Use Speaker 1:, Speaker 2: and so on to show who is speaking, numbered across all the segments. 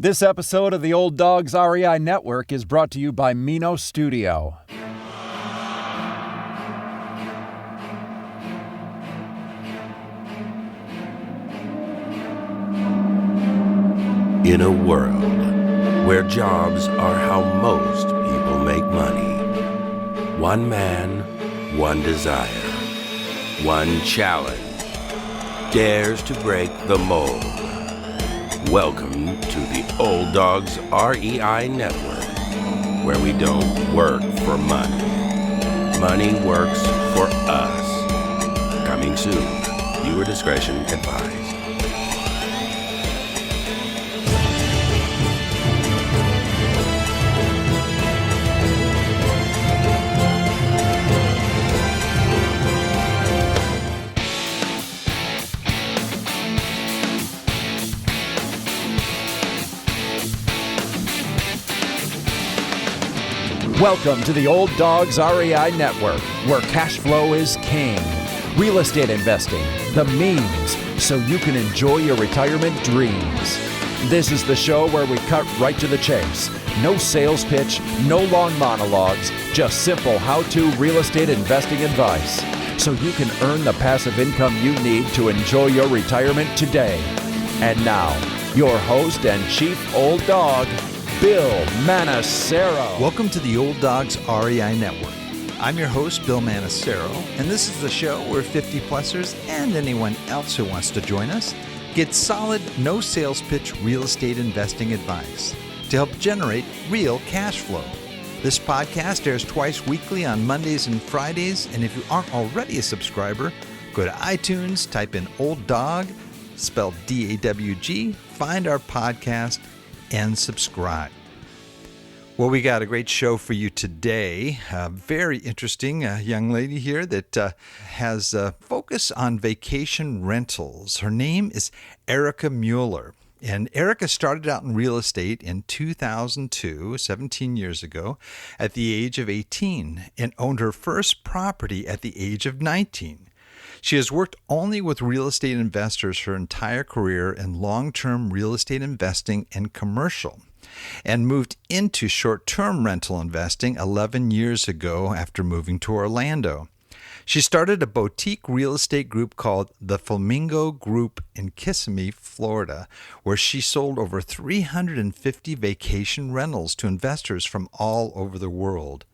Speaker 1: This episode of the Old Dogs REI Network is brought to you by Mino Studio.
Speaker 2: In a world where jobs are how most people make money, one man, one desire, one challenge dares to break the mold. Welcome to the Old Dogs REI Network, where we don't work for money. Money works for us. Coming soon. Viewer discretion advised.
Speaker 1: Welcome to the Old Dogs REI Network, where cash flow is king. Real estate investing, the means, so you can enjoy your retirement dreams. This is the show where we cut right to the chase. No sales pitch, no long monologues, just simple how-to real estate investing advice, so you can earn the passive income you need to enjoy your retirement today. And now, your host and chief old dog, Bill Manacero.
Speaker 3: Welcome to the Old Dogs REI Network. I'm your host, Bill Manacero, and this is the show where 50-plussers and anyone else who wants to join us get solid, no sales pitch real estate investing advice to help generate real cash flow. This podcast airs twice weekly on Mondays and Fridays, and if you aren't already a subscriber, go to iTunes, type in Old Dog, spelled D-A-W-G, find our podcast, and subscribe. Well, we got a great show for you today. Very interesting young lady here that has a focus on vacation rentals. Her name is Erica Mueller. And Erica started out in real estate in 2002, 17 years ago, at the age of 18, and owned her first property at the age of 19. She has worked only with real estate investors her entire career in long-term real estate investing and commercial, and moved into short-term rental investing 11 years ago after moving to Orlando. She started a boutique real estate group called the Flamingo Group in Kissimmee, Florida, where she sold over 350 vacation rentals to investors from all over the world.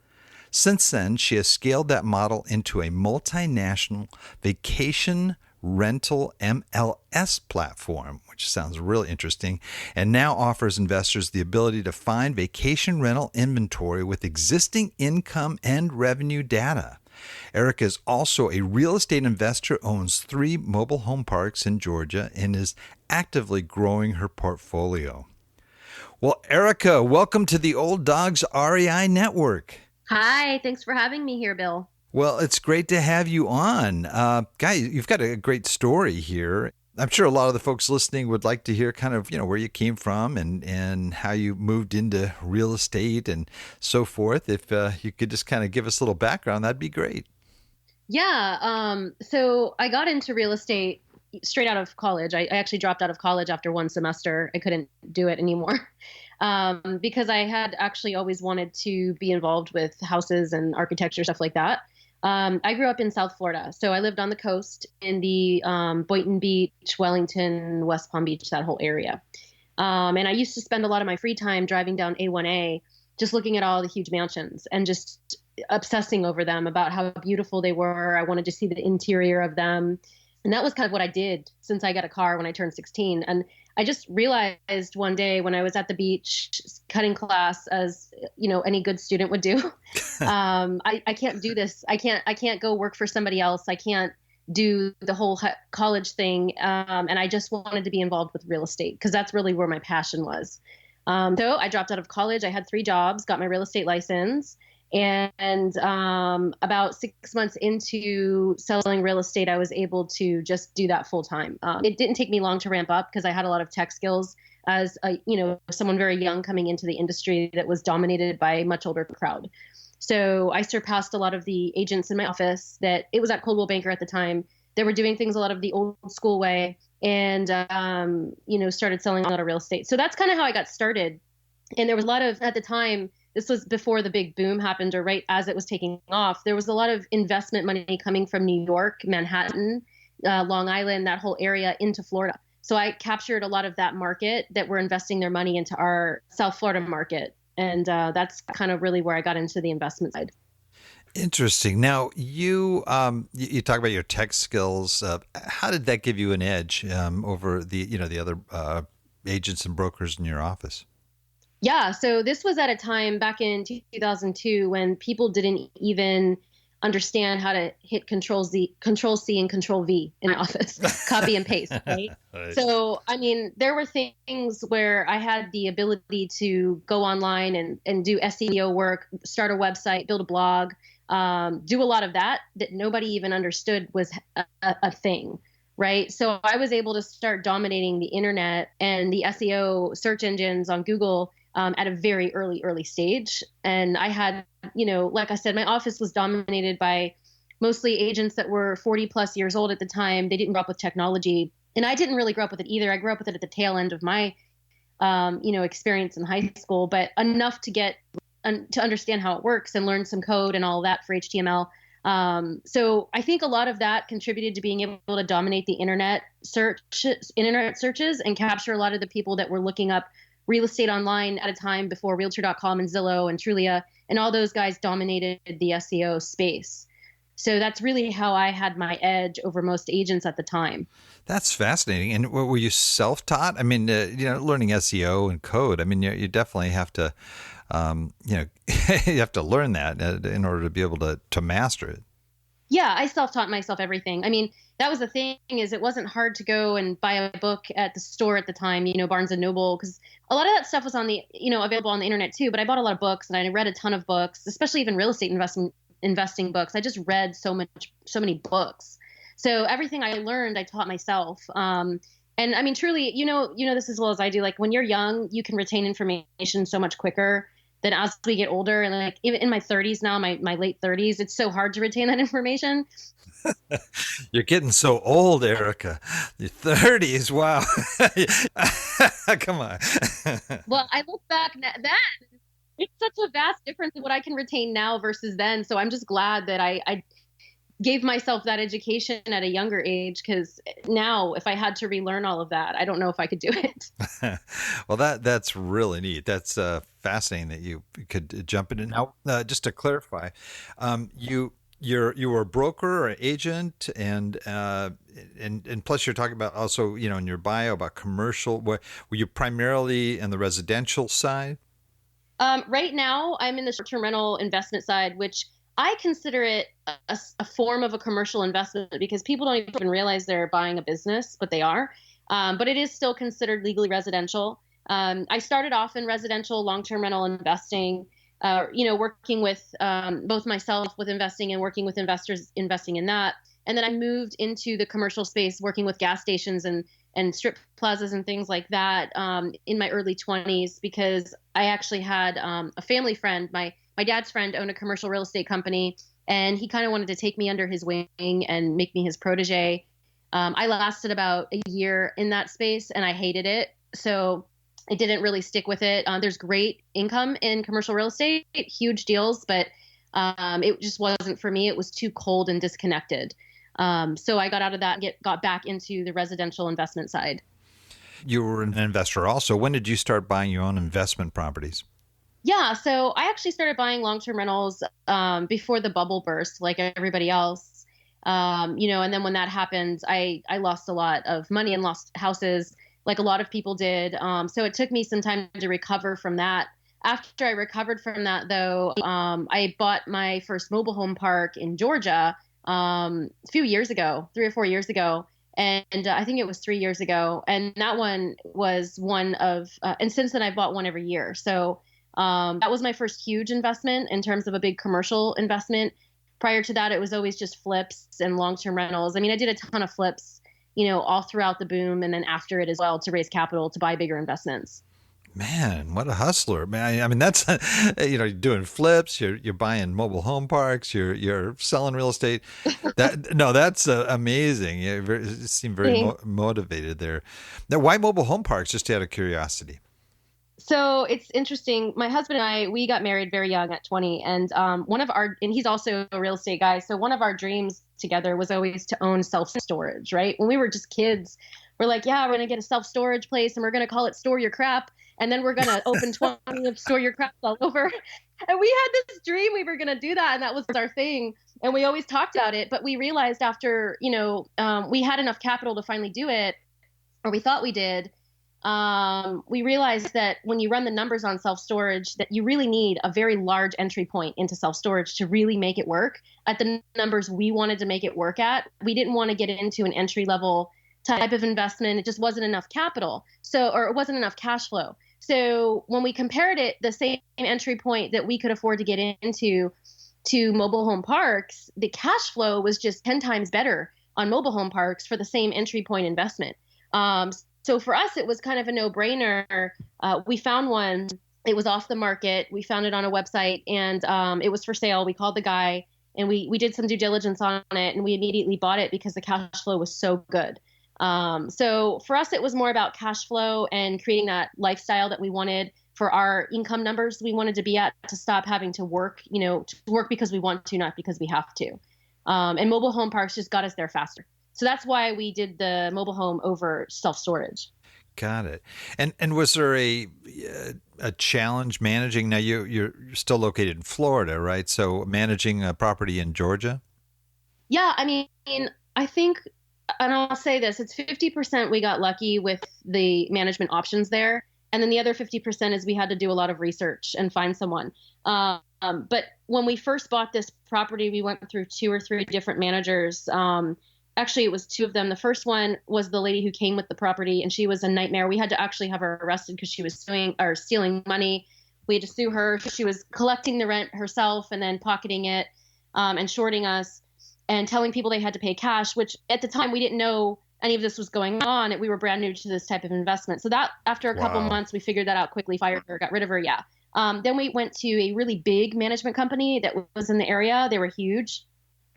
Speaker 3: Since then, she has scaled that model into a multinational vacation rental MLS platform, which sounds really interesting, and now offers investors the ability to find vacation rental inventory with existing income and revenue data. Erica is also a real estate investor, owns 3 mobile home parks in Georgia, and is actively growing her portfolio. Well, Erica, welcome to the Old Dogs REI Network.
Speaker 4: Hi, thanks for having me here, Bill.
Speaker 3: Well, it's great to have you on. Guy, you've got a great story here. I'm sure a lot of the folks listening would like to hear kind of, where you came from and how you moved into real estate and so forth. If you could just kind of give us a little background, that'd be great.
Speaker 4: Yeah, so I got into real estate straight out of college. I actually dropped out of college after one semester. I couldn't do it anymore. Because I had actually always wanted to be involved with houses and architecture, stuff like that. I grew up in South Florida, so I lived on the coast in the Boynton Beach, Wellington, West Palm Beach, that whole area. And I used to spend a lot of my free time driving down A1A, just looking at all the huge mansions and just obsessing over them, about how beautiful they were. I wanted to see the interior of them. And that was kind of what I did since I got a car when I turned 16. And I just realized one day when I was at the beach cutting class, as any good student would do, I can't do this. I can't go work for somebody else. I can't do the whole college thing. And I just wanted to be involved with real estate because that's really where my passion was. So I dropped out of college. I had 3 jobs, got my real estate license. And about 6 months into selling real estate, I was able to just do that full time. It didn't take me long to ramp up because I had a lot of tech skills as someone very young coming into the industry that was dominated by a much older crowd. So I surpassed a lot of the agents in my office. That it was at Coldwell Banker at the time. they were doing things a lot of the old school way, and started selling a lot of real estate. So that's kind of how I got started. And there was a lot of, at the time, this was before the big boom happened, or right as it was taking off, there was a lot of investment money coming from New York, Manhattan, Long Island, that whole area into Florida. So I captured a lot of that market that were investing their money into our South Florida market. And that's kind of really where I got into the investment side.
Speaker 3: Interesting. Now, you talk about your tech skills. How did that give you an edge over the other agents and brokers in your office?
Speaker 4: Yeah, so this was at a time back in 2002 when people didn't even understand how to hit Control C, and Control V in Office, copy and paste, right?
Speaker 3: Right.
Speaker 4: So, I mean, there were things where I had the ability to go online and do SEO work, start a website, build a blog, do a lot of that nobody even understood was a thing. Right. So I was able to start dominating the internet and the SEO search engines on Google at a very early stage. And I had, like I said, my office was dominated by mostly agents that were 40 plus years old at the time. They didn't grow up with technology. And I didn't really grow up with it either. I grew up with it at the tail end of my, experience in high school, but enough to get to understand how it works and learn some code and all that for HTML. So I think a lot of that contributed to being able to dominate the internet searches and capture a lot of the people that were looking up real estate online at a time before Realtor.com and Zillow and Trulia, and all those guys dominated the SEO space. So that's really how I had my edge over most agents at the time.
Speaker 3: That's fascinating. And were you self-taught? I mean, learning SEO and code. I mean, you definitely have to, you have to learn that in order to be able to master it.
Speaker 4: Yeah, I self-taught myself everything. I mean, that was the thing, is it wasn't hard to go and buy a book at the store at the time, Barnes and Noble, because a lot of that stuff was on the, available on the internet too. But I bought a lot of books and I read a ton of books, especially even real estate investing books. I just read so many books. So everything I learned, I taught myself. And I mean, truly, this as well as I do, like when you're young, you can retain information so much quicker than as we get older. And like even in my 30s now, my late 30s, it's so hard to retain that information.
Speaker 3: You're getting so old, Erica. Your 30s, wow. Come on.
Speaker 4: Well, I look back then, it's such a vast difference in what I can retain now versus then. So I'm just glad that I gave myself that education at a younger age, because now if I had to relearn all of that, I don't know if I could do it.
Speaker 3: Well, that's really neat. That's fascinating that you could jump in. Now, just to clarify, you were a broker or an agent, and plus you're talking about also, in your bio about commercial. Were you primarily in the residential side?
Speaker 4: Right now, I'm in the short-term rental investment side, which I consider it a form of a commercial investment, because people don't even realize they're buying a business, but they are. But it is still considered legally residential. I started off in residential long-term rental investing, working with both myself with investing and working with investors investing in that. And then I moved into the commercial space, working with gas stations and strip plazas and things like that in my early 20s, because I actually had a family friend, my dad's friend owned a commercial real estate company, and he kind of wanted to take me under his wing and make me his protege. I lasted about a year in that space and I hated it. So I didn't really stick with it. There's great income in commercial real estate, huge deals, but it just wasn't for me. It was too cold and disconnected. So I got out of that and got back into the residential investment side.
Speaker 3: You were an investor also. When did you start buying your own investment properties?
Speaker 4: Yeah, so I actually started buying long-term rentals before the bubble burst, like everybody else. And then when that happened, I lost a lot of money and lost houses, like a lot of people did. So it took me some time to recover from that. After I recovered from that, though, I bought my first mobile home park in Georgia a few years ago, 3 or 4 years ago. And I think it was 3 years ago. And that one was one of, and since then I've bought one every year. So that was my first huge investment in terms of a big commercial investment. Prior to that, it was always just flips and long-term rentals. I mean, I did a ton of flips, all throughout the boom, and then after it as well, to raise capital to buy bigger investments.
Speaker 3: Man, what a hustler! Man, I mean that's you're doing flips, you're buying mobile home parks, you're selling real estate. That's amazing. You seem very motivated there. Now, why mobile home parks? Just out of curiosity.
Speaker 4: So it's interesting. My husband and I, we got married very young at 20, and and he's also a real estate guy. So one of our dreams together was always to own self storage. Right when we were just kids, we're like, yeah, we're gonna get a self storage place, and we're gonna call it Store Your Crap, and then we're gonna open 20 of Store Your Crap all over. And we had this dream we were gonna do that, and that was our thing. And we always talked about it, but we realized after we had enough capital to finally do it, or we thought we did. We realized that when you run the numbers on self-storage, that you really need a very large entry point into self-storage to really make it work at the numbers we wanted to make it work at. We didn't want to get into an entry level type of investment. It just wasn't enough capital. Or it wasn't enough cash flow. So when we compared it, the same entry point that we could afford to get into to mobile home parks, the cash flow was just 10 times better on mobile home parks for the same entry point investment. So for us, it was kind of a no-brainer. We found one. It was off the market. We found it on a website, and it was for sale. We called the guy, and we did some due diligence on it, and we immediately bought it because the cash flow was so good. So for us, it was more about cash flow and creating that lifestyle that we wanted for our income numbers we wanted to be at, to stop having to work, to work because we want to, not because we have to. And mobile home parks just got us there faster. So that's why we did the mobile home over self-storage.
Speaker 3: Got it. And was there a challenge managing? Now you're still located in Florida, right? So managing a property in Georgia?
Speaker 4: Yeah, I mean, I think, and I'll say this, it's 50% we got lucky with the management options there. And then the other 50% is we had to do a lot of research and find someone. But when we first bought this property, we went through 2 or 3 different managers. Actually, it was 2 of them. The first one was the lady who came with the property, and she was a nightmare. We had to actually have her arrested because she was stealing money. We had to sue her. She was collecting the rent herself and then pocketing it, and shorting us and telling people they had to pay cash, which at the time we didn't know any of this was going on. We were brand new to this type of investment. So that after a couple months, we figured that out quickly, fired her, got rid of her. Yeah. Then we went to a really big management company that was in the area. They were huge.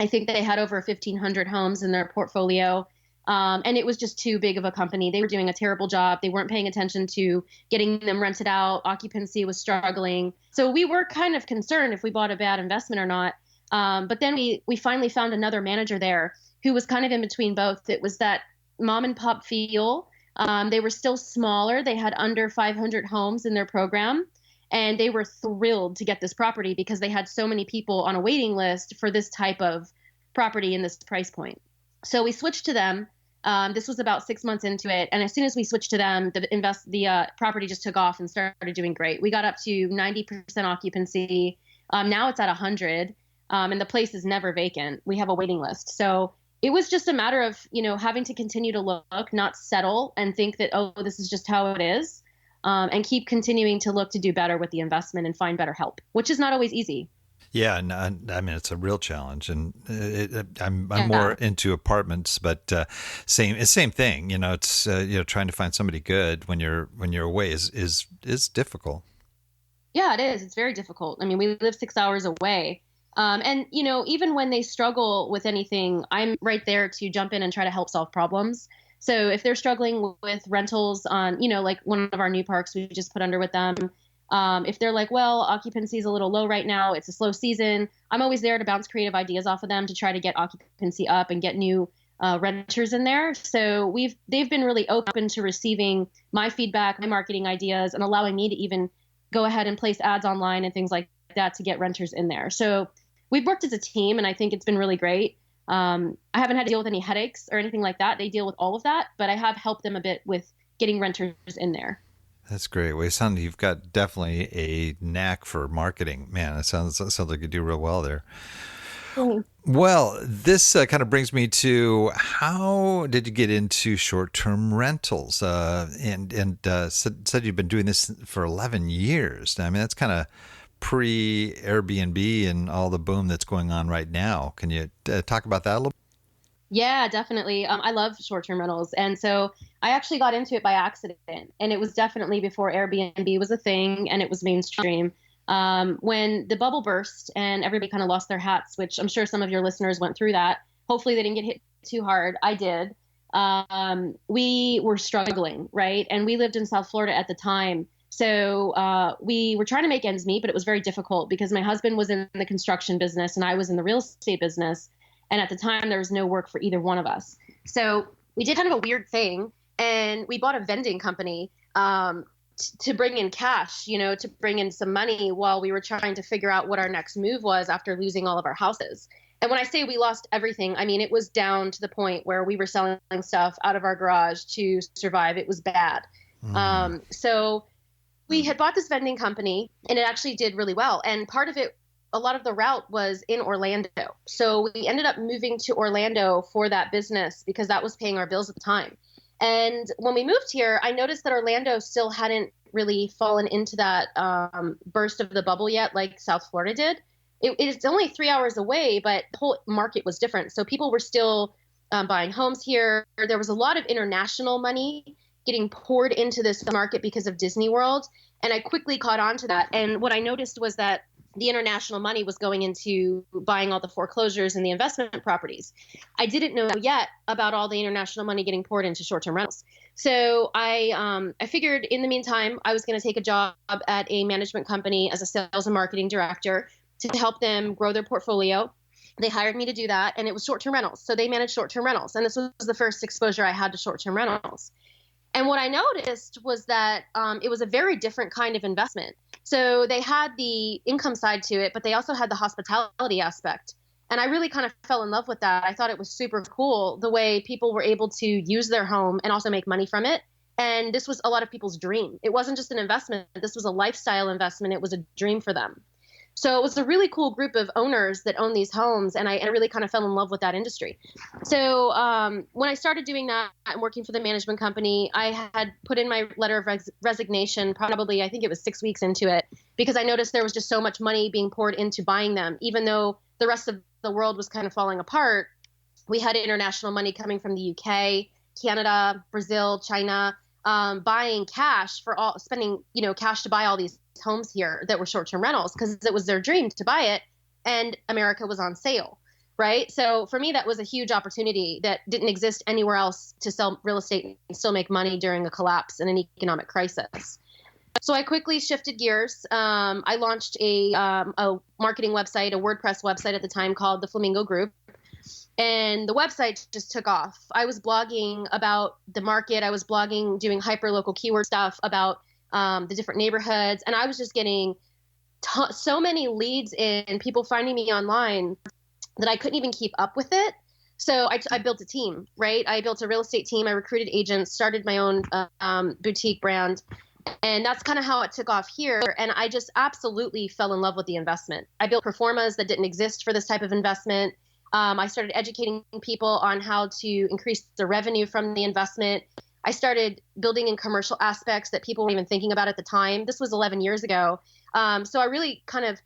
Speaker 4: I think they had over 1,500 homes in their portfolio. And it was just too big of a company. They were doing a terrible job. They weren't paying attention to getting them rented out. Occupancy was struggling. So we were kind of concerned if we bought a bad investment or not. But then we finally found another manager there who was kind of in between both. It was that mom and pop feel. They were still smaller. They had under 500 homes in their program. And they were thrilled to get this property because they had so many people on a waiting list for this type of property in this price point. So we switched to them. This was about 6 months into it. And as soon as we switched to them, the property just took off and started doing great. We got up to 90% occupancy. Now it's at 100, and the place is never vacant. We have a waiting list. So it was just a matter of, having to continue to look, not settle and think that, oh, this is just how it is. And keep continuing to look to do better with the investment and find better help, which is not always easy.
Speaker 3: Yeah, no, I mean it's a real challenge, and I'm more into apartments, but same thing. It's trying to find somebody good when you're away is difficult.
Speaker 4: Yeah, it is. It's very difficult. I mean, we live 6 hours away. And even when they struggle with anything, I'm right there to jump in and try to help solve problems. So if they're struggling with rentals on, like one of our new parks we just put under with them, if they're like, well, occupancy is a little low right now, it's a slow season, I'm always there to bounce creative ideas off of them to try to get occupancy up and get new renters in there. So they've been really open to receiving my feedback, my marketing ideas, and allowing me to even go ahead and place ads online and things like that to get renters in there. So we've worked as a team, and I think it's been really great. I haven't had to deal with any headaches or anything like that. They deal with all of that, but I have helped them a bit with getting renters in there.
Speaker 3: That's great. Well, it sounds like you've got definitely a knack for marketing. Man, it sounds like you do real well there.
Speaker 4: Mm-hmm.
Speaker 3: Well, this kind of brings me to how did you get into short-term rentals? And said you've been doing this for 11 years. I mean, that's kind of pre-Airbnb and all the boom that's going on right now. Can you talk about that a little?
Speaker 4: Yeah, definitely. I love short-term rentals. And so I actually got into it by accident. And it was definitely before Airbnb was a thing and it was mainstream. When the bubble burst and everybody kind of lost their hats, which I'm sure some of your listeners went through that. Hopefully they didn't get hit too hard. I did. We were struggling, right? And we lived in South Florida at the time. So we were trying to make ends meet, but it was very difficult because my husband was in the construction business and I was in the real estate business. And at the time, there was no work for either one of us. So we did kind of a weird thing. And we bought a vending company to bring in cash, to bring in some money while we were trying to figure out what our next move was after losing all of our houses. And when I say we lost everything, I mean, it was down to the point where we were selling stuff out of our garage to survive. It was bad. So we had bought this vending company and it actually did really well. And part of it, a lot of the route was in Orlando. So we ended up moving to Orlando for that business because that was paying our bills at the time. And when we moved here, I noticed that Orlando still hadn't really fallen into that burst of the bubble yet, like South Florida did. It's only 3 hours away, but the whole market was different. So people were still buying homes here. There was a lot of international money getting poured into this market because of Disney World. And I quickly caught on to that. And what I noticed was that the international money was going into buying all the foreclosures and the investment properties. I didn't know yet about all the international money getting poured into short-term rentals. So I figured in the meantime, I was going to take a job at a management company as a sales and marketing director to help them grow their portfolio. They hired me to do that, and it was short-term rentals. So they managed short-term rentals, and this was the first exposure I had to short-term rentals. And what I noticed was that it was a very different kind of investment. So they had the income side to it, but they also had the hospitality aspect. And I really kind of fell in love with that. I thought it was super cool the way people were able to use their home and also make money from it. And this was a lot of people's dream. It wasn't just an investment. This was a lifestyle investment. It was a dream for them. So it was a really cool group of owners that own these homes, and I really kind of fell in love with that industry. So when I started doing that and working for the management company, I had put in my letter of resignation probably, I think it was 6 weeks into it, because I noticed there was just so much money being poured into buying them. Even though the rest of the world was kind of falling apart, we had international money coming from the UK, Canada, Brazil, China, buying cash for all, spending, cash to buy all these homes here that were short-term rentals because it was their dream to buy it, and America was on sale, right? So for me, that was a huge opportunity that didn't exist anywhere else to sell real estate and still make money during a collapse and an economic crisis. So I quickly shifted gears. I launched a marketing website, a WordPress website at the time called the Flamingo Group. And the website just took off. I was blogging about the market. I was blogging, doing hyper local keyword stuff about the different neighborhoods. And I was just getting so many leads and people finding me online that I couldn't even keep up with it. So I built a team, right? I built a real estate team. I recruited agents, started my own boutique brand. And that's kind of how it took off here. And I just absolutely fell in love with the investment. I built performas that didn't exist for this type of investment. I started educating people on how to increase the revenue from the investment. I started building in commercial aspects that people weren't even thinking about at the time. This was 11 years ago. So I really kind of,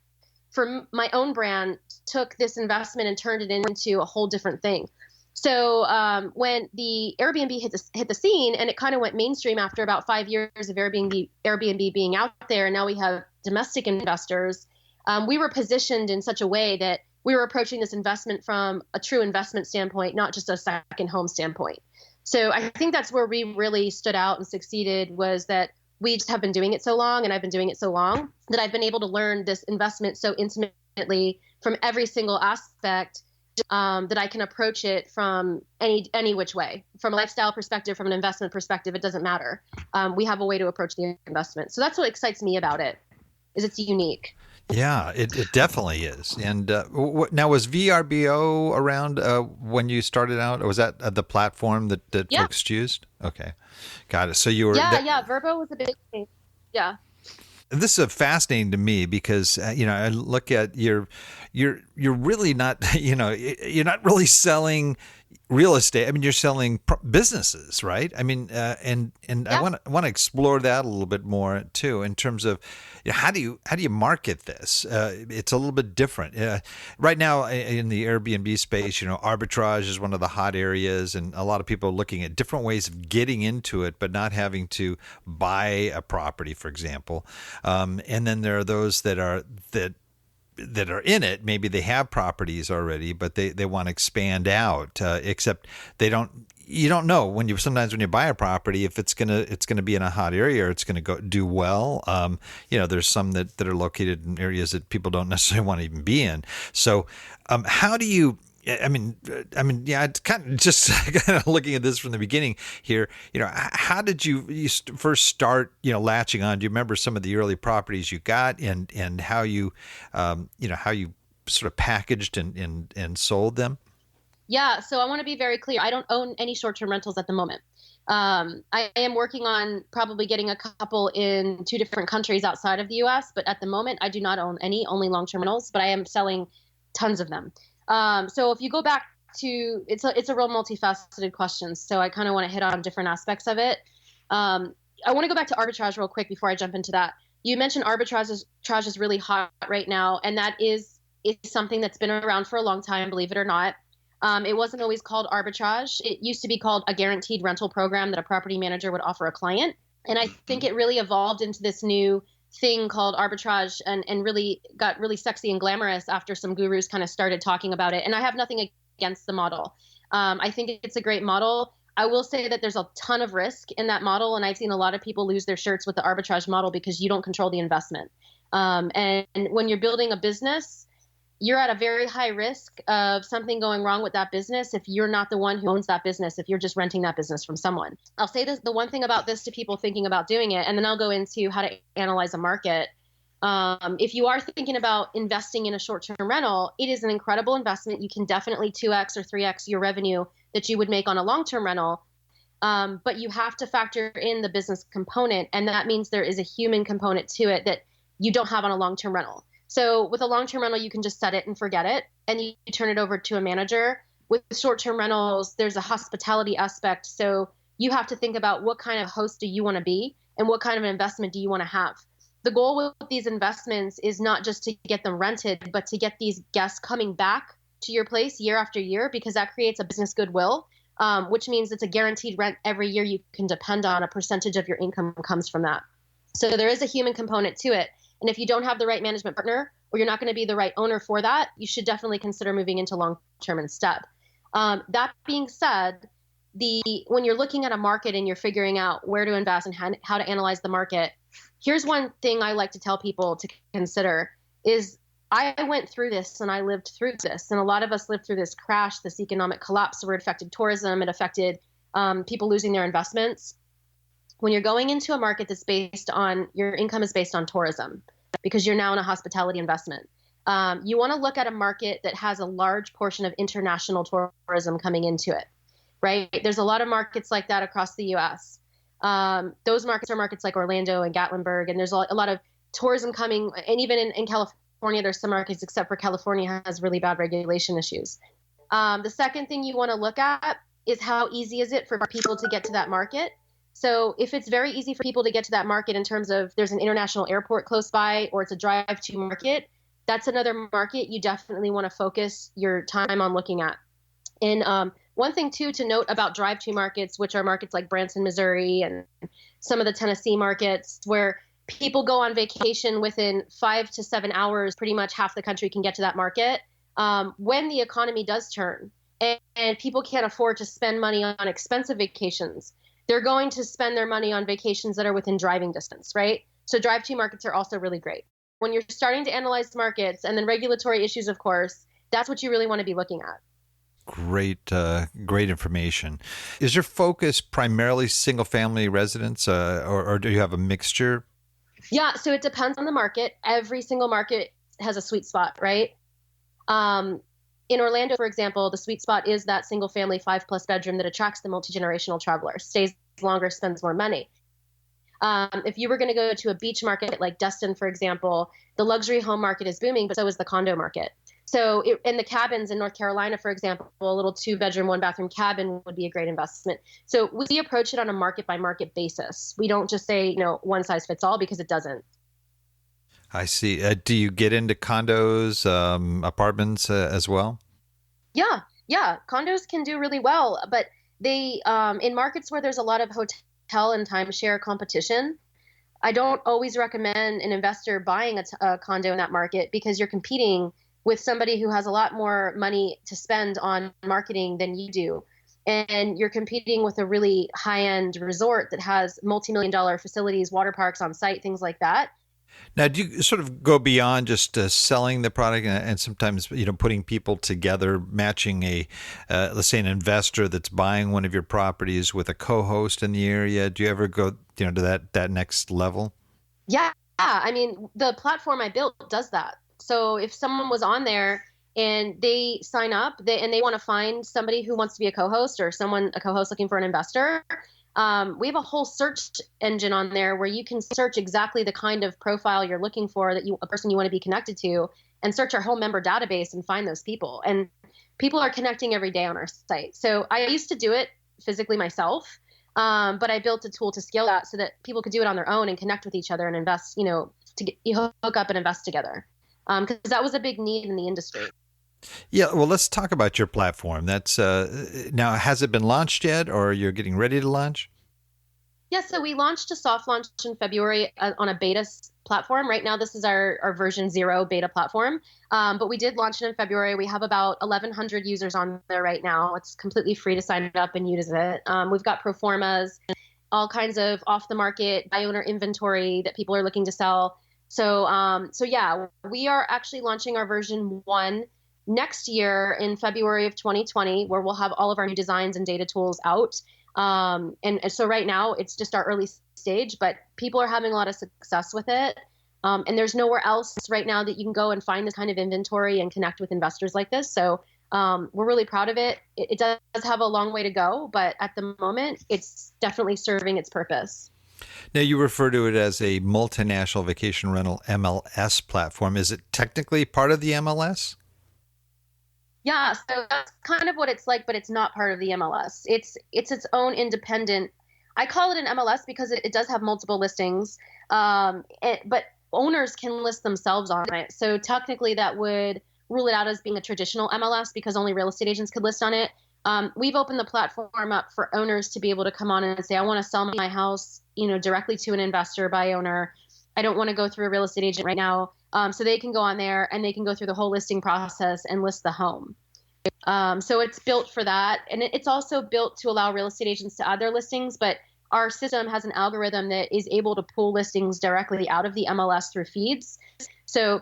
Speaker 4: for my own brand, took this investment and turned it into a whole different thing. So when the Airbnb hit the scene, and it kind of went mainstream after about 5 years of Airbnb being out there, and now we have domestic investors, we were positioned in such a way that we were approaching this investment from a true investment standpoint, not just a second home standpoint. So I think that's where we really stood out and succeeded, was that we just have been doing it so long, and I've been doing it so long that I've been able to learn this investment so intimately from every single aspect, that I can approach it from any which way. From a lifestyle perspective, from an investment perspective, it doesn't matter. We have a way to approach the investment. So that's what excites me about it, is it's unique.
Speaker 3: Yeah, it definitely is. And now, was VRBO around when you started out, or was that the platform that
Speaker 4: Yeah.
Speaker 3: folks used? Okay, got it. So you were
Speaker 4: Yeah. Verbo was a big thing. Yeah.
Speaker 3: This is fascinating to me because I look at you're really not you're not really selling real estate. I mean, you're selling businesses, right? I mean, and I
Speaker 4: Yeah.
Speaker 3: want to explore that a little bit more too, in terms of, how do you market this? It's a little bit different right now in the Airbnb space. Arbitrage is one of the hot areas, and a lot of people are looking at different ways of getting into it, but not having to buy a property, for example. And then there are those that are in it. Maybe they have properties already, but they want to expand out, except you don't know sometimes when you buy a property if it's gonna be in a hot area or it's gonna go do well. There's some that are located in areas that people don't necessarily want to even be in. So how do you, yeah, it's kind of just kind of looking at this from the beginning here. How did you first start, latching on? Do you remember some of the early properties you got, and how you, how you sort of packaged and sold them?
Speaker 4: Yeah. So I want to be very clear. I don't own any short-term rentals at the moment. I am working on probably getting a couple in 2 different countries outside of the US, but at the moment I do not own any, only long-term rentals, but I am selling tons of them. So if you go back to, it's a real multifaceted question. So I kind of want to hit on different aspects of it. I want to go back to arbitrage real quick before I jump into that. You mentioned arbitrage is really hot right now, and that is something that's been around for a long time, believe it or not. It wasn't always called arbitrage. It used to be called a guaranteed rental program that a property manager would offer a client. And I think it really evolved into this new thing called arbitrage, and really got really sexy and glamorous after some gurus kind of started talking about it. And I have nothing against the model. I think it's a great model. I will say that there's a ton of risk in that model. And I've seen a lot of people lose their shirts with the arbitrage model because you don't control the investment. And when you're building a business, you're at a very high risk of something going wrong with that business if you're not the one who owns that business, if you're just renting that business from someone. I'll say this, the one thing about this to people thinking about doing it, and then I'll go into how to analyze a market. If you are thinking about investing in a short-term rental, it is an incredible investment. You can definitely 2x or 3x your revenue that you would make on a long-term rental. But you have to factor in the business component. And that means there is a human component to it that you don't have on a long-term rental. So with a long-term rental, you can just set it and forget it, and you turn it over to a manager. With short-term rentals, there's a hospitality aspect. So you have to think about what kind of host do you want to be, and what kind of investment do you want to have. The goal with these investments is not just to get them rented, but to get these guests coming back to your place year after year, because that creates a business goodwill, which means it's a guaranteed rent every year you can depend on. A percentage of your income comes from that. So there is a human component to it. And if you don't have the right management partner, or you're not going to be the right owner for that, you should definitely consider moving into long-term instead. That being said, when you're looking at a market and you're figuring out where to invest and how to analyze the market, here's one thing I like to tell people to consider is I went through this and I lived through this. And a lot of us lived through this crash, this economic collapse where it affected tourism, it affected people losing their investments. When you're going into a market that's based on, your income is based on tourism, because you're now in a hospitality investment. You want to look at a market that has a large portion of international tourism coming into it, right? There's a lot of markets like that across the US. Those markets are markets like Orlando and Gatlinburg, and there's a lot of tourism coming. And even in California, there's some markets, except for California has really bad regulation issues. The second thing you want to look at is how easy is it for people to get to that market. So if it's very easy for people to get to that market in terms of there's an international airport close by, or it's a drive-to market, that's another market you definitely want to focus your time on looking at. And one thing too to note about drive-to markets, which are markets like Branson, Missouri, and some of the Tennessee markets, where people go on vacation within 5 to 7 hours, pretty much half the country can get to that market. When the economy does turn and people can't afford to spend money on expensive vacations, they're going to spend their money on vacations that are within driving distance, right? So drive-to markets are also really great. When you're starting to analyze markets, and then regulatory issues, of course, that's what you really want to be looking at.
Speaker 3: Great information. Is your focus primarily single-family residents, or do you have a mixture?
Speaker 4: Yeah, so it depends on the market. Every single market has a sweet spot, right? In Orlando, for example, the sweet spot is that single family 5+ bedroom that attracts the multi-generational traveler, stays longer, spends more money. If you were going to go to a beach market like Destin, for example, the luxury home market is booming, but so is the condo market. So, in the cabins in North Carolina, for example, a little 2-bedroom, 1-bathroom cabin would be a great investment. So we approach it on a market by market basis. We don't just say, one size fits all, because it doesn't.
Speaker 3: I see. Do you get into condos, apartments as well?
Speaker 4: Yeah, yeah, condos can do really well, but they in markets where there's a lot of hotel and timeshare competition, I don't always recommend an investor buying a condo in that market, because you're competing with somebody who has a lot more money to spend on marketing than you do. And you're competing with a really high-end resort that has multi-million-dollar facilities, water parks on site, things like that.
Speaker 3: Now, do you sort of go beyond just selling the product and sometimes, putting people together, matching let's say an investor that's buying one of your properties with a co-host in the area? Do you ever go, to that next level?
Speaker 4: Yeah, I mean, the platform I built does that. So if someone was on there and they sign up, and they want to find somebody who wants to be a co-host, or a co-host looking for an investor, we have a whole search engine on there where you can search exactly the kind of profile you're looking for, a person you want to be connected to, and search our whole member database and find those people. And people are connecting every day on our site. So I used to do it physically myself. But I built a tool to scale that so that people could do it on their own and connect with each other and invest, you hook up and invest together. Because that was a big need in the industry.
Speaker 3: Yeah, well, let's talk about your platform. That's now, has it been launched yet, or you're getting ready to launch?
Speaker 4: Yeah, so we launched a soft launch in February on a beta platform. Right now, this is our version 0 beta platform. But we did launch it in February. We have about 1,100 users on there right now. It's completely free to sign up and use it. We've got pro formas, all kinds of off the market buy owner inventory that people are looking to sell. So yeah, we are actually launching our version 1 next year in February of 2020, where we'll have all of our new designs and data tools out. And so right now it's just our early stage, but people are having a lot of success with it. And there's nowhere else right now that you can go and find this kind of inventory and connect with investors like this. So we're really proud of it. It does have a long way to go, but at the moment, it's definitely serving its purpose.
Speaker 3: Now, you refer to it as a multinational vacation rental MLS platform. Is it technically part of the MLS?
Speaker 4: Yeah, so that's kind of what it's like, but it's not part of the MLS. It's its own independent. I call it an MLS because it does have multiple listings, but owners can list themselves on it. So technically, that would rule it out as being a traditional MLS, because only real estate agents could list on it. We've opened the platform up for owners to be able to come on and say, I want to sell my house, directly to an investor, buy owner. I don't want to go through a real estate agent right now. So they can go on there and they can go through the whole listing process and list the home. So it's built for that. And it's also built to allow real estate agents to add their listings. But our system has an algorithm that is able to pull listings directly out of the MLS through feeds. So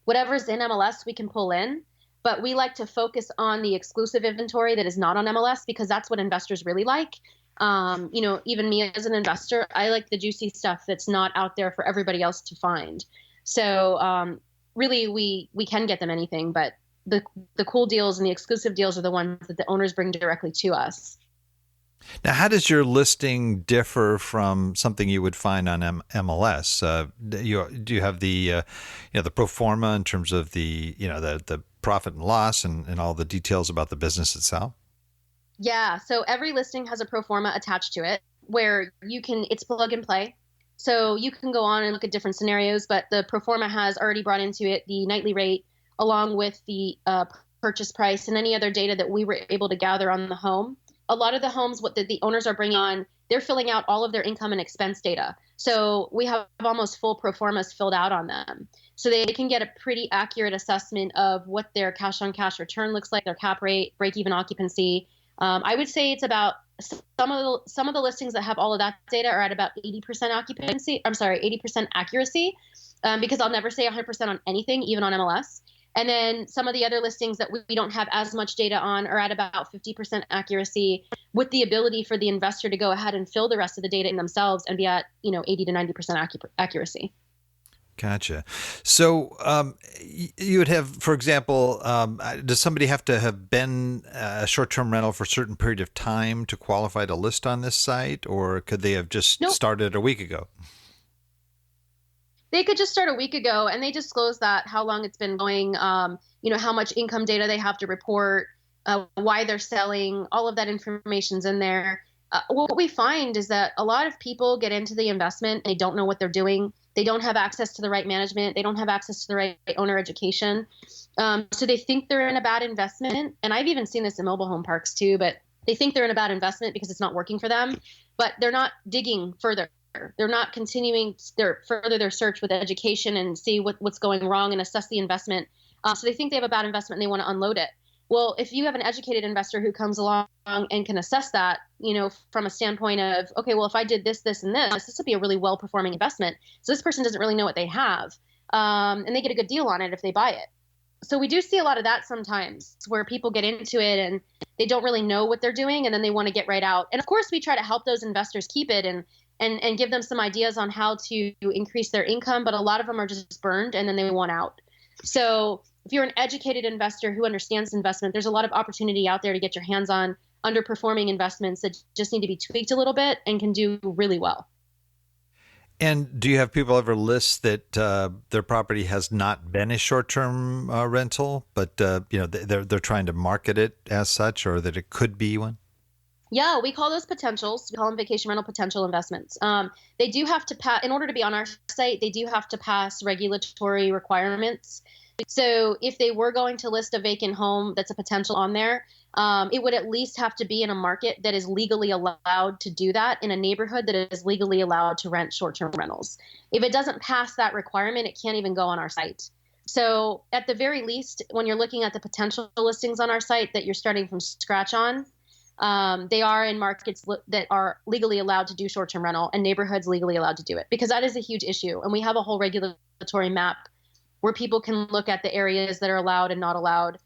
Speaker 4: whatever's in MLS, we can pull in. But we like to focus on the exclusive inventory that is not on MLS, because that's what investors really like. Even me as an investor, I like the juicy stuff that's not out there for everybody else to find. So really, we can get them anything, but the cool deals and the exclusive deals are the ones that the owners bring directly to us.
Speaker 3: Now, how does your listing differ from something you would find on MLS? Do you have the the pro forma in terms of the profit and loss and all the details about the business itself?
Speaker 4: Yeah, so every listing has a pro forma attached to it, where it's plug and play. So you can go on and look at different scenarios, but the pro forma has already brought into it the nightly rate, along with the purchase price and any other data that we were able to gather on the home. A lot of the homes, what the owners are bringing on, they're filling out all of their income and expense data. So we have almost full pro formas filled out on them. So they can get a pretty accurate assessment of what their cash on cash return looks like, their cap rate, break even occupancy. I would say it's about some of the listings that have all of that data are at about 80% occupancy. I'm sorry, 80% accuracy, because I'll never say 100% on anything, even on MLS. And then some of the other listings that we don't have as much data on are at about 50% accuracy, with the ability for the investor to go ahead and fill the rest of the data in themselves and be at 80 to 90% accuracy.
Speaker 3: Gotcha. So you would have, for example, does somebody have to have been a short-term rental for a certain period of time to qualify to list on this site, or could they have just
Speaker 4: Nope.
Speaker 3: started a week ago?
Speaker 4: They could just start a week ago and they disclose that, how long it's been going, how much income data they have to report, why they're selling, all of that information's in there. What we find is that a lot of people get into the investment and they don't know what they're doing. They don't have access to the right management. They don't have access to the right owner education. So they think they're in a bad investment. And I've even seen this in mobile home parks too, but they think they're in a bad investment because it's not working for them, but they're not digging further. They're not continuing their search with education and see what's going wrong and assess the investment. So they think they have a bad investment and they want to unload it. Well, if you have an educated investor who comes along and can assess that, from a standpoint of, okay, well, if I did this, this, and this would be a really well-performing investment. So this person doesn't really know what they have, and they get a good deal on it if they buy it. So we do see a lot of that sometimes where people get into it and they don't really know what they're doing and then they want to get right out. And of course, we try to help those investors keep it and give them some ideas on how to increase their income, but a lot of them are just burned and then they want out. So if you're an educated investor who understands investment, there's a lot of opportunity out there to get your hands on underperforming investments that just need to be tweaked a little bit and can do really well.
Speaker 3: And do you have people ever list that their property has not been a short-term rental, but they're trying to market it as such, or that it could be one?
Speaker 4: Yeah, we call those potentials. We call them vacation rental potential investments. They do have to pass, in order to be on our site, they do have to pass regulatory requirements. So if they were going to list a vacant home that's a potential on there, it would at least have to be in a market that is legally allowed to do that, in a neighborhood that is legally allowed to rent short-term rentals. If it doesn't pass that requirement, it can't even go on our site. So at the very least, when you're looking at the potential listings on our site that you're starting from scratch on, they are in markets that are legally allowed to do short-term rental and neighborhoods legally allowed to do it, because that is a huge issue. And we have a whole regulatory map where people can look at the areas that are allowed and not allowed,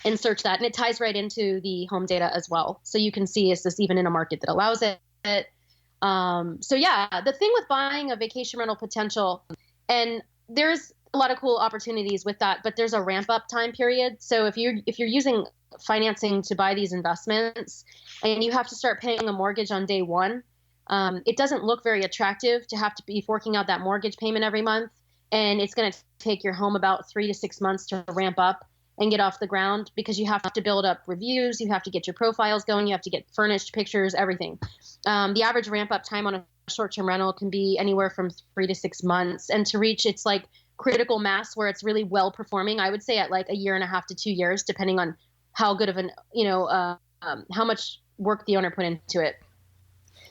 Speaker 4: and search that. And it ties right into the home data as well. So you can see, is this even in a market that allows it? So yeah, the thing with buying a vacation rental potential, and there's a lot of cool opportunities with that, but there's a ramp up time period. So if you're using financing to buy these investments and you have to start paying a mortgage on day one, it doesn't look very attractive to have to be forking out that mortgage payment every month. And it's going to take your home about 3 to 6 months to ramp up and get off the ground, because you have to build up reviews, you have to get your profiles going, you have to get furnished pictures, everything. The average ramp up time on a short-term rental can be anywhere from 3 to 6 months. And to reach its like critical mass where it's really well performing, I would say at like 1.5 to 2 years, depending on how good of an, how much work the owner put into it.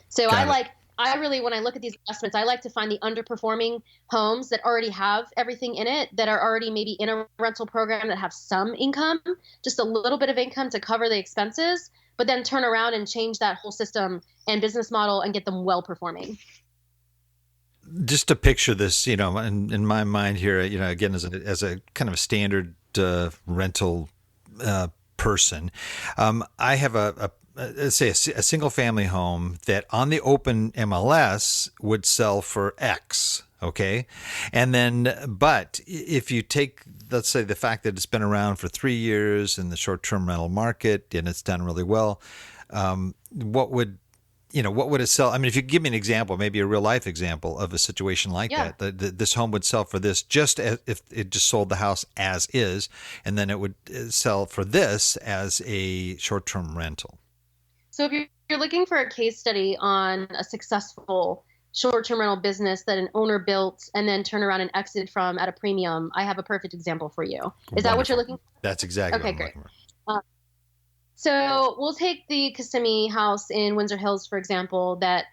Speaker 4: So I really, when I look at these investments, I like to find the underperforming homes that already have everything in it, that are already maybe in a rental program, that have some income, just a little bit of income to cover the expenses, but then turn around and change that whole system and business model and get them well performing.
Speaker 3: Just to picture this, in my mind here, again, as a kind of a standard rental person, I have let's say a single family home that on the open MLS would sell for X. Okay. And then, but if you take, let's say, the fact that it's been around for 3 years in the short-term rental market and it's done really well, what would it sell? I mean, if you give me an example, maybe a real life example of a situation like that, this home would sell for this just as if it just sold the house as is, and then it would sell for this as a short-term rental.
Speaker 4: So if you're looking for a case study on a successful short-term rental business that an owner built and then turned around and exited from at a premium, I have a perfect example for you. Is
Speaker 3: Wonderful.
Speaker 4: that what you're looking for?
Speaker 3: That's exactly
Speaker 4: okay,
Speaker 3: what I'm
Speaker 4: great.
Speaker 3: looking for.
Speaker 4: So we'll take the Kissimmee house in Windsor Hills, for example, that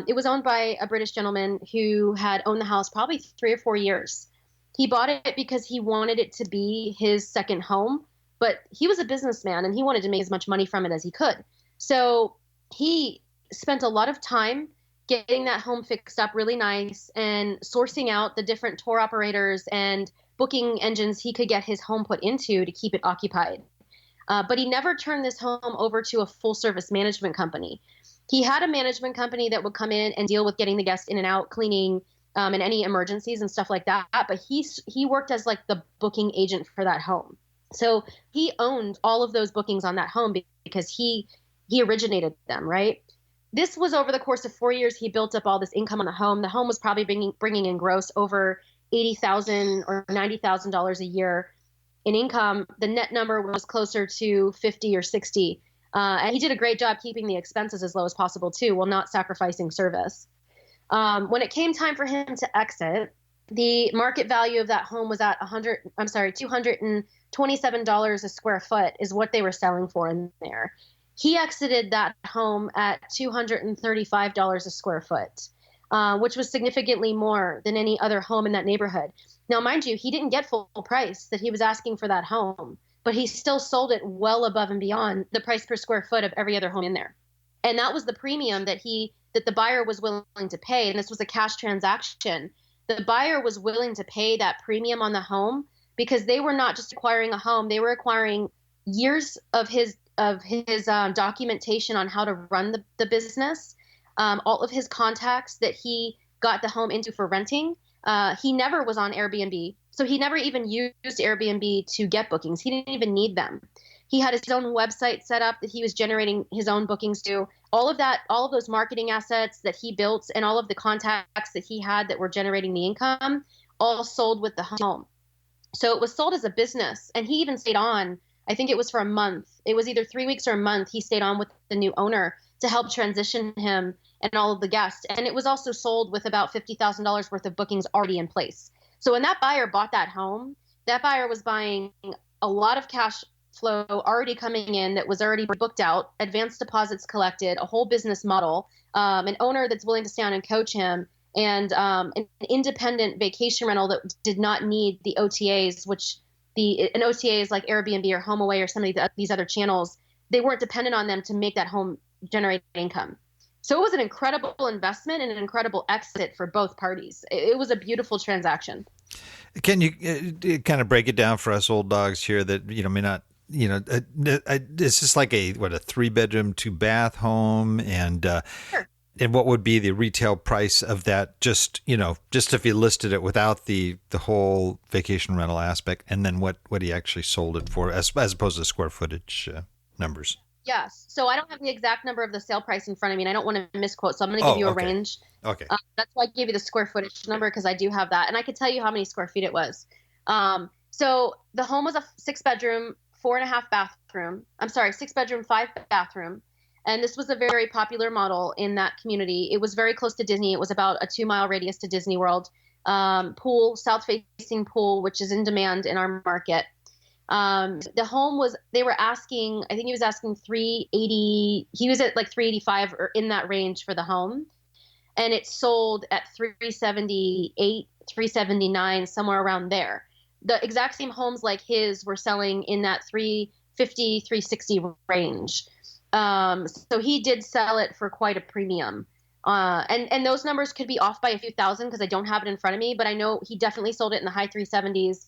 Speaker 4: it was owned by a British gentleman who had owned the house probably 3 or 4 years. He bought it because he wanted it to be his second home, but he was a businessman and he wanted to make as much money from it as he could. So he spent a lot of time getting that home fixed up really nice and sourcing out the different tour operators and booking engines he could get his home put into to keep it occupied. But he never turned this home over to a full service management company. He had a management company that would come in and deal with getting the guests in and out, cleaning, and any emergencies and stuff like that. But he worked as like the booking agent for that home. So he owned all of those bookings on that home because he originated them, right? this was over the course of 4 years. He built up all this income on the home. The home was probably bringing in gross over $80,000 or $90,000 a year in income. The net number was closer to 50 or 60. And he did a great job keeping the expenses as low as possible too, while not sacrificing service. When it came time for him to exit, the market value of that home was at $227 a square foot is what they were selling for in there. He exited that home at $235 a square foot, which was significantly more than any other home in that neighborhood. Now, mind you, he didn't get full price that he was asking for that home, but he still sold it well above and beyond the price per square foot of every other home in there. And that was the premium that the buyer was willing to pay. And this was a cash transaction. The buyer was willing to pay that premium on the home because they were not just acquiring a home, they were acquiring years of his documentation on how to run the business, all of his contacts that he got the home into for renting. He never was on Airbnb, so he never even used Airbnb to get bookings. He didn't even need them. He had his own website set up that he was generating his own bookings to. All of that, all of those marketing assets that he built and all of the contacts that he had that were generating the income, all sold with the home. So it was sold as a business, and he even stayed on. I think it was for a month. It was either 3 weeks or a month. He stayed on with the new owner to help transition him and all of the guests. And it was also sold with about $50,000 worth of bookings already in place. So when that buyer bought that home, that buyer was buying a lot of cash flow already coming in that was already booked out, advanced deposits collected, a whole business model, an owner that's willing to stay on and coach him, and an independent vacation rental that did not need the OTAs, which an OTA is like Airbnb or HomeAway or some of these other channels. They weren't dependent on them to make that home generate income. So it was an incredible investment and an incredible exit for both parties. It was a beautiful transaction.
Speaker 3: Can you kind of break it down for us old dogs here that, may not, it's just like a 3-bedroom, 2-bath home, and
Speaker 4: Sure.
Speaker 3: and what would be the retail price of that? Just if you listed it without the whole vacation rental aspect, and then what he actually sold it for, as opposed to square footage numbers.
Speaker 4: Yes. So I don't have the exact number of the sale price in front of me, and I don't want to misquote. So I'm going to give you a range.
Speaker 3: Okay.
Speaker 4: That's why I gave you the square footage number, because I do have that, and I could tell you how many square feet it was. So the home was a 6-bedroom, 4.5 bathroom. I'm sorry, 6-bedroom, 5-bathroom. And this was a very popular model in that community. It was very close to Disney. It was about a 2-mile radius to Disney World. Pool, south-facing pool, which is in demand in our market. The home they were asking, I think he was asking 380. He was at like 385 or in that range for the home. And it sold at 378, 379, somewhere around there. The exact same homes like his were selling in that 350, 360 range. So he did sell it for quite a premium. And those numbers could be off by a few thousand because I don't have it in front of me, but I know he definitely sold it in the high 370s,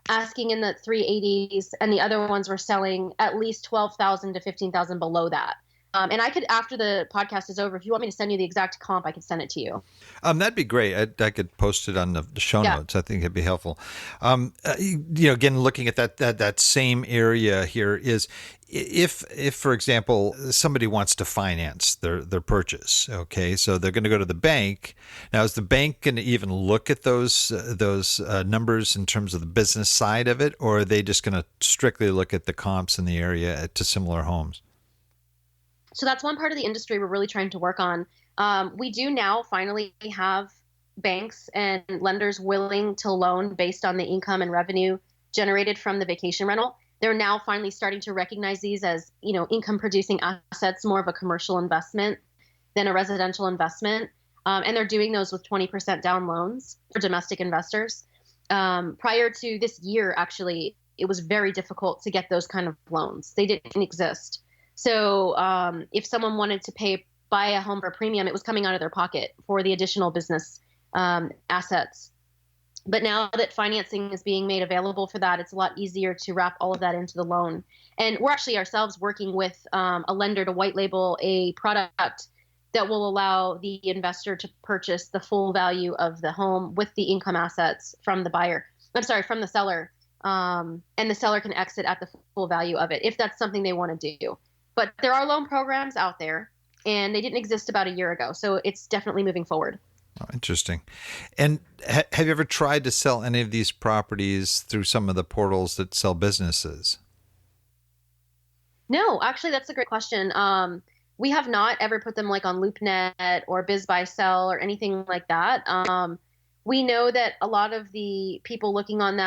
Speaker 4: asking in the 380s, and the other ones were selling at least 12,000 to 15,000 below that. And I could, after the podcast is over, if you want me to send you the exact comp, I could send it to you.
Speaker 3: That'd be great. I could post it on the show notes. I think it'd be helpful. Again, looking at that same area here is if, for example, somebody wants to finance their purchase. Okay, so they're going to go to the bank. Now, is the bank going to even look at those numbers in terms of the business side of it, or are they just going to strictly look at the comps in the area to similar homes?
Speaker 4: So that's one part of the industry we're really trying to work on. We do now finally have banks and lenders willing to loan based on the income and revenue generated from the vacation rental. They're now finally starting to recognize these as, income producing assets, more of a commercial investment than a residential investment. And they're doing those with 20% down loans for domestic investors. Prior to this year, actually, it was very difficult to get those kind of loans. They didn't exist. So if someone wanted to buy a home for a premium, it was coming out of their pocket for the additional business assets. But now that financing is being made available for that, it's a lot easier to wrap all of that into the loan. And we're actually ourselves working with a lender to white label a product that will allow the investor to purchase the full value of the home with the income assets from the seller. And the seller can exit at the full value of it if that's something they want to do. But there are loan programs out there. and they didn't exist about a year ago. So it's definitely moving forward.
Speaker 3: Oh, interesting. And have you ever tried to sell any of these properties through some of the portals that sell businesses?
Speaker 4: No, actually, that's a great question. We have not ever put them like on LoopNet or BizBuySell or anything like that. We know that a lot of the people looking on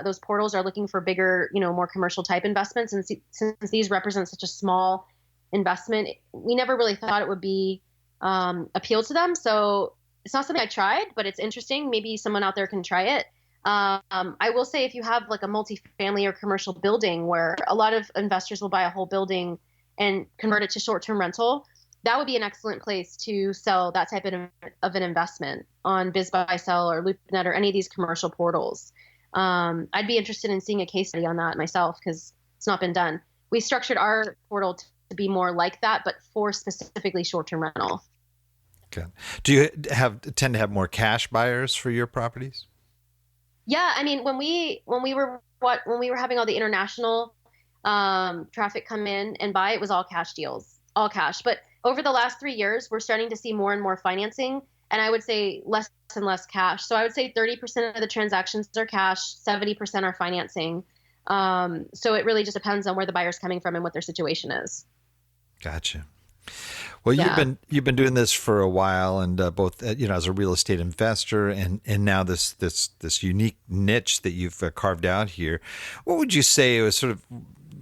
Speaker 4: those portals are looking for bigger, more commercial type investments. And since these represent such a small investment, we never really thought it would be appeal to them. So it's not something I tried, but it's interesting. Maybe someone out there can try it. I will say if you have like a multifamily or commercial building where a lot of investors will buy a whole building and convert it to short-term rental, that would be an excellent place to sell that type of an investment on BizBuySell or LoopNet or any of these commercial portals. I'd be interested in seeing a case study on that myself because it's not been done. We structured our portal to be more like that, but for specifically short-term rental.
Speaker 3: Okay. Do you tend to have more cash buyers for your properties?
Speaker 4: Yeah, I mean, when we were having all the international traffic come in and buy, it was all cash deals, all cash. But over the last 3 years, we're starting to see more and more financing, and I would say less and less cash. So I would say 30% of the transactions are cash, 70% are financing. So it really just depends on where the buyer's coming from and what their situation is.
Speaker 3: Gotcha. Well,
Speaker 4: Yeah.
Speaker 3: you've been doing this for a while, and both as a real estate investor, and now this unique niche that you've carved out here. What would you say was sort of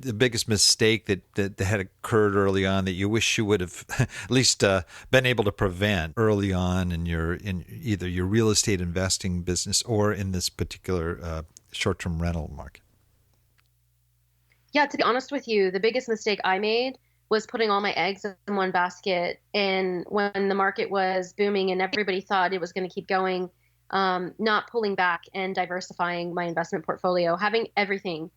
Speaker 3: the biggest mistake that had occurred early on that you wish you would have at least been able to prevent early on in either your real estate investing business or in this particular short-term rental market?
Speaker 4: Yeah, to be honest with you, the biggest mistake I made was putting all my eggs in one basket. And when the market was booming and everybody thought it was going to keep going, not pulling back and diversifying my investment portfolio, having everything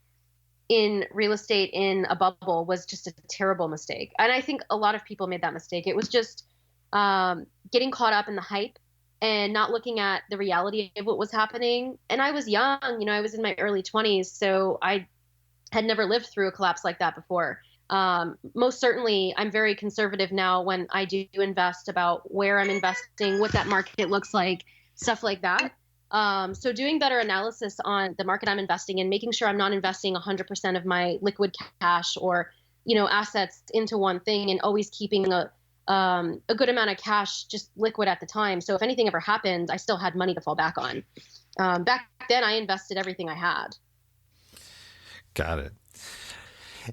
Speaker 4: in real estate in a bubble was just a terrible mistake. And I think a lot of people made that mistake. It was just getting caught up in the hype and not looking at the reality of what was happening. And I was young, I was in my early 20s, so I had never lived through a collapse like that before. Most certainly, I'm very conservative now when I do invest about where I'm investing, what that market looks like, stuff like that. So doing better analysis on the market I'm investing in, making sure I'm not investing 100% of my liquid cash or, assets into one thing, and always keeping a good amount of cash just liquid at the time. So if anything ever happened, I still had money to fall back on. Back then, I invested everything I had.
Speaker 3: Got it.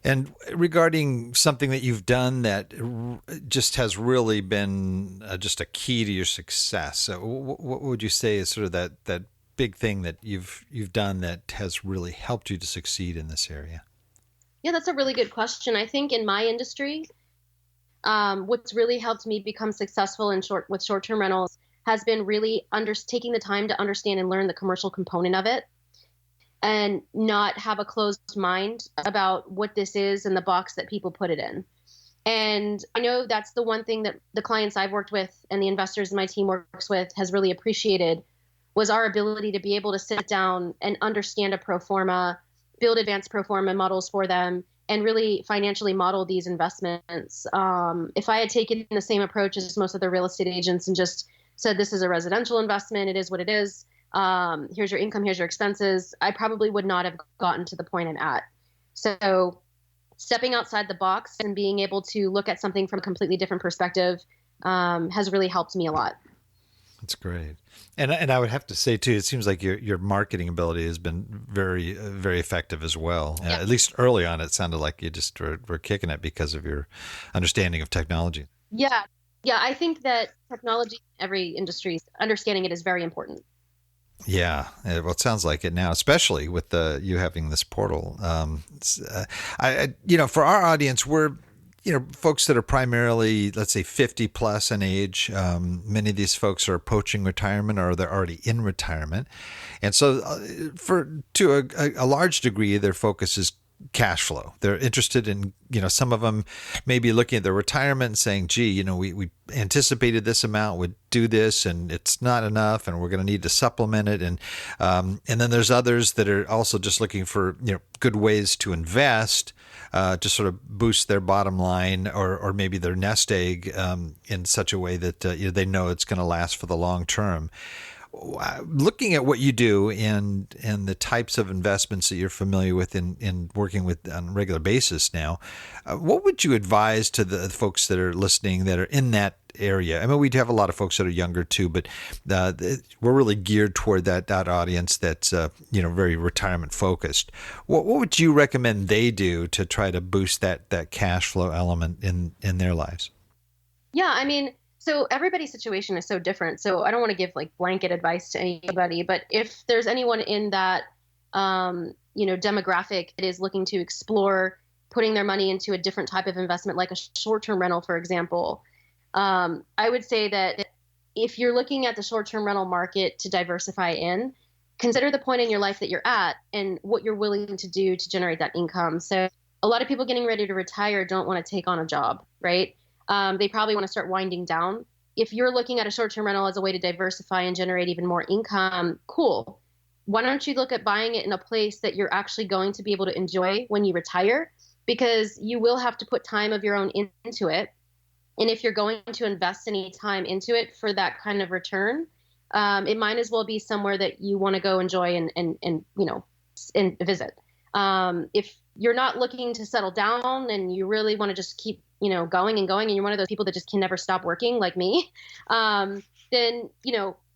Speaker 3: And regarding something that you've done that just has really been just a key to your success, so what would you say is sort of that big thing that you've done that has really helped you to succeed in this area?
Speaker 4: Yeah, that's a really good question. I think in my industry, what's really helped me become successful with short-term rentals has been really taking the time to understand and learn the commercial component of it, and not have a closed mind about what this is and the box that people put it in. And I know that's the one thing that the clients I've worked with and the investors my team works with has really appreciated, was our ability to be able to sit down and understand a pro forma, build advanced pro forma models for them, and really financially model these investments. If I had taken the same approach as most of the real estate agents and just said, this is a residential investment, it is what it is, here's your income, here's your expenses, I probably would not have gotten to the point I'm at. So stepping outside the box and being able to look at something from a completely different perspective has really helped me a lot.
Speaker 3: That's great. And I would have to say too, it seems like your marketing ability has been very, very effective as well.
Speaker 4: Yeah.
Speaker 3: At least early on, it sounded like you just were kicking it because of your understanding of technology.
Speaker 4: Yeah. Yeah. I think that technology in every industry, understanding it is very important.
Speaker 3: Yeah, well, it sounds like it now, especially with you having this portal. For our audience, we're folks that are primarily, let's say, 50 plus in age. Many of these folks are approaching retirement or they're already in retirement, and so to a large degree, their focus is cash flow. They're interested in, some of them may be looking at their retirement and saying, gee, we anticipated this amount would do this and it's not enough and we're going to need to supplement it. And then there's others that are also just looking for, good ways to invest, to sort of boost their bottom line or maybe their nest egg in such a way that they know it's going to last for the long term. Looking at what you do and the types of investments that you're familiar with in working with on a regular basis now, what would you advise to the folks that are listening that are in that area? I mean, we have a lot of folks that are younger too, but we're really geared toward that audience that's very retirement focused. What would you recommend they do to try to boost that cash flow element in their lives?
Speaker 4: Yeah, I mean, so everybody's situation is so different. So I don't want to give like blanket advice to anybody, but if there's anyone in that, demographic that is looking to explore putting their money into a different type of investment, like a short-term rental, for example, I would say that if you're looking at the short-term rental market to diversify in, consider the point in your life that you're at and what you're willing to do to generate that income. So a lot of people getting ready to retire don't want to take on a job, right? They probably want to start winding down. If you're looking at a short-term rental as a way to diversify and generate even more income, cool. Why don't you look at buying it in a place that you're actually going to be able to enjoy when you retire? Because you will have to put time of your own into it. And if you're going to invest any time into it for that kind of return, it might as well be somewhere that you want to go enjoy and visit. If you're not looking to settle down and you really want to just keep going and going, and you're one of those people that just can never stop working like me, then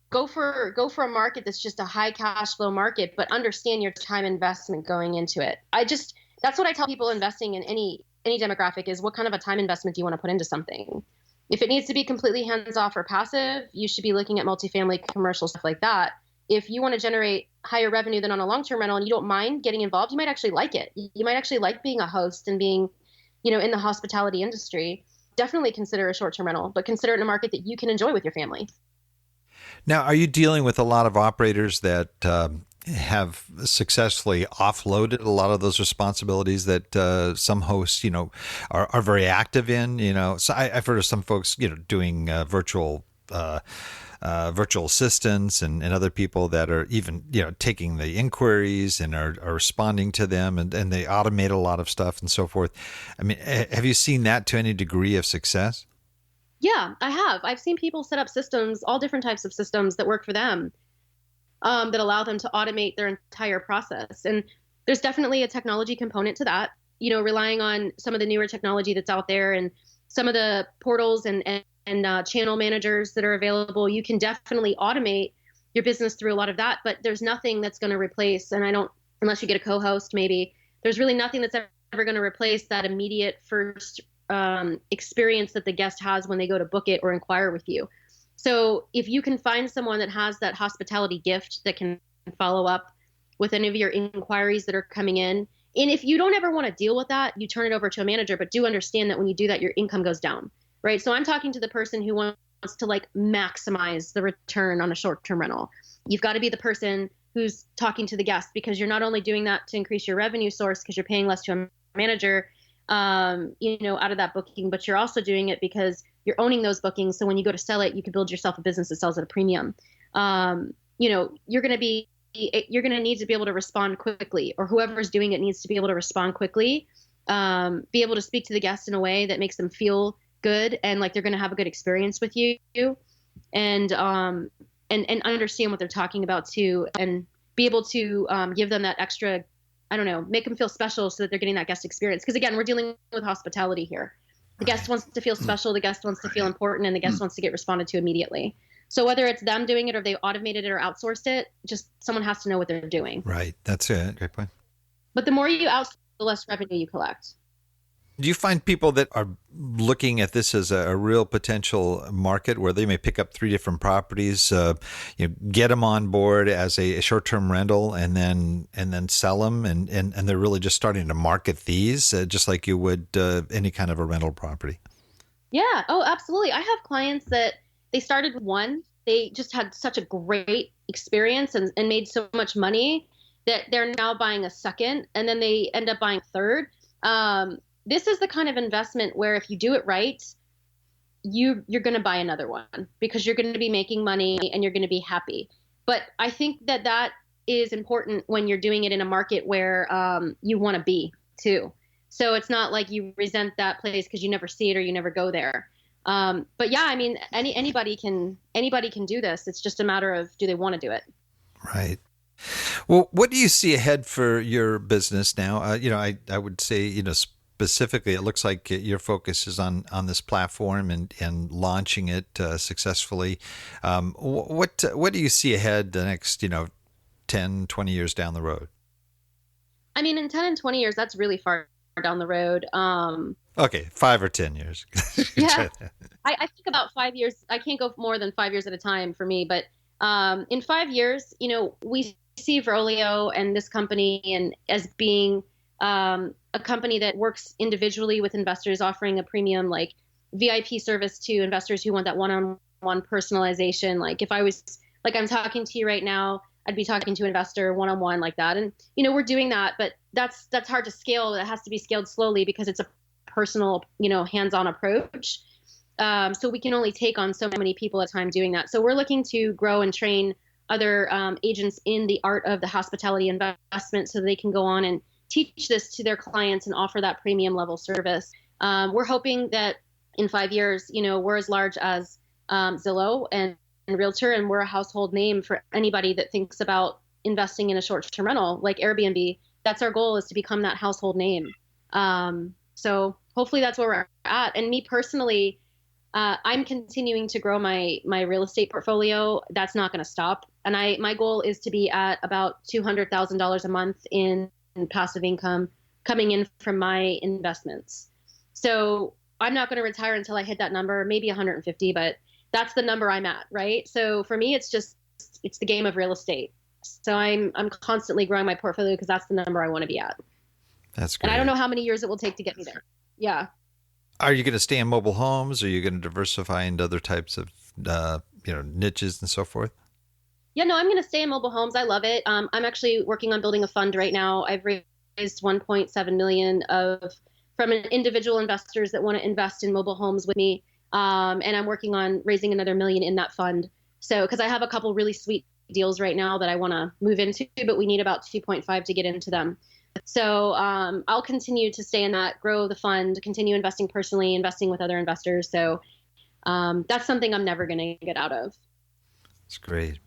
Speaker 4: go for a market that's just a high cash flow market, but understand your time investment going into it. That's what I tell people investing in any demographic is, what kind of a time investment do you want to put into something? If it needs to be completely hands off or passive, you should be looking at multifamily, commercial, stuff like that. If you want to generate higher revenue than on a long-term rental and you don't mind getting involved, you might actually like it. You might actually like being a host and being, in the hospitality industry. Definitely consider a short-term rental, but consider it in a market that you can enjoy with your family.
Speaker 3: Now, are you dealing with a lot of operators that have successfully offloaded a lot of those responsibilities that some hosts, are very active in? So I've heard of some folks, doing virtual assistants and other people that are even, taking the inquiries and are responding to them, and they automate a lot of stuff and so forth. I mean, have you seen that to any degree of success?
Speaker 4: Yeah, I have. I've seen people set up systems, all different types of systems that work for them, that allow them to automate their entire process. And there's definitely a technology component to that, relying on some of the newer technology that's out there and some of the portals and channel managers that are available. You can definitely automate your business through a lot of that, but there's nothing that's going to replace, unless you get a co-host, maybe, there's really nothing that's ever going to replace that immediate first experience that the guest has when they go to book it or inquire with you. So if you can find someone that has that hospitality gift that can follow up with any of your inquiries that are coming in, and if you don't ever want to deal with that, you turn it over to a manager, but do understand that when you do that, your income goes down, right? So I'm talking to the person who wants to maximize the return on a short-term rental. You've got to be the person who's talking to the guest, because you're not only doing that to increase your revenue source because you're paying less to a manager, out of that booking, but you're also doing it because you're owning those bookings. So when you go to sell it, you can build yourself a business that sells at a premium. You're going to need to be able to respond quickly, or whoever's doing it needs to be able to respond quickly, be able to speak to the guest in a way that makes them feel good and like they're going to have a good experience with you, and understand what they're talking about too, and be able to give them that extra, make them feel special so that they're getting that guest experience. Because again, we're dealing with hospitality here. The guest wants to feel special, the guest wants to feel important, and the guest wants to get responded to immediately. So whether it's them doing it or they automated it or outsourced it, just someone has to know what they're doing.
Speaker 3: Right. That's it. Great point.
Speaker 4: But the more you outsource, the less revenue you collect.
Speaker 3: Do you find people that are looking at this as a real potential market where they may pick up 3 different properties, get them on board as a short-term rental, and then sell them, and they're really just starting to market these just like you would any kind of a rental property?
Speaker 4: Yeah. Oh, absolutely. I have clients that they started with one. They just had such a great experience and made so much money that they're now buying a second, and then they end up buying a third. This is the kind of investment where if you do it right, you're going to buy another one because you're going to be making money and you're going to be happy. But I think that is important when you're doing it in a market where you want to be too. So it's not like you resent that place because you never see it or you never go there. But yeah, I mean, anybody can do this. It's just a matter of, do they want to do it?
Speaker 3: Right. Well, what do you see ahead for your business now? I would say, specifically, it looks like your focus is on this platform and launching it successfully. What do you see ahead the next, 10, 20 years down the road?
Speaker 4: I mean, in 10 and 20 years, that's really far down the road.
Speaker 3: Okay, 5 or 10 years.
Speaker 4: Yeah, I think about 5 years. I can't go more than 5 years at a time for me. But in 5 years, we see Vrolio and this company and as being a company that works individually with investors, offering a premium like VIP service to investors who want that one-on-one personalization. Like if I was like I'm talking to you right now, I'd be talking to an investor one-on-one like that. And we're doing that, but that's hard to scale. It has to be scaled slowly because it's a personal, hands-on approach. So we can only take on so many people at a time doing that. So we're looking to grow and train other agents in the art of the hospitality investment so they can go on and teach this to their clients and offer that premium level service. We're hoping that in 5 years, we're as large as Zillow and Realtor, and we're a household name for anybody that thinks about investing in a short-term rental like Airbnb. That's our goal, is to become that household name. So hopefully that's where we're at. And me personally, I'm continuing to grow my real estate portfolio. That's not going to stop. And my goal is to be at about $200,000 a month in passive income coming in from my investments. So I'm not going to retire until I hit that number, maybe 150, but that's the number I'm at, right? So for me, it's the game of real estate. So I'm constantly growing my portfolio because that's the number I want to be at.
Speaker 3: That's great.
Speaker 4: And I don't know how many years it will take to get me there. Yeah.
Speaker 3: Are you going to stay in mobile homes? Or are you going to diversify into other types of, niches and so forth?
Speaker 4: Yeah, no, I'm going to stay in mobile homes. I love it. I'm actually working on building a fund right now. I've raised 1.7 million from individual investors that want to invest in mobile homes with me. And I'm working on raising another $1 million in that fund. So, because I have a couple really sweet deals right now that I want to move into, but we need about 2.5 to get into them. So I'll continue to stay in that, grow the fund, continue investing personally, investing with other investors. So that's something I'm never going to get out of.
Speaker 3: That's great.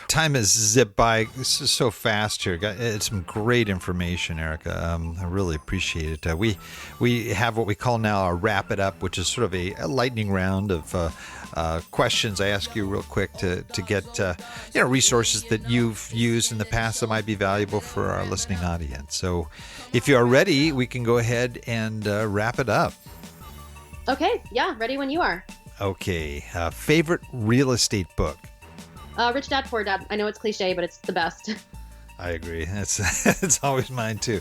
Speaker 3: Time has zipped by so fast here. It's some great information, Erica. I really appreciate it. We have what we call now a wrap it up, which is sort of a lightning round of questions I ask you real quick to get resources that you've used in the past that might be valuable for our listening audience. So if you are ready, we can go ahead and wrap it up.
Speaker 4: Okay. Yeah. Ready when you are.
Speaker 3: Okay. Favorite real estate book?
Speaker 4: Rich Dad, Poor Dad. I know it's cliche, but it's the best.
Speaker 3: I agree. It's always mine too.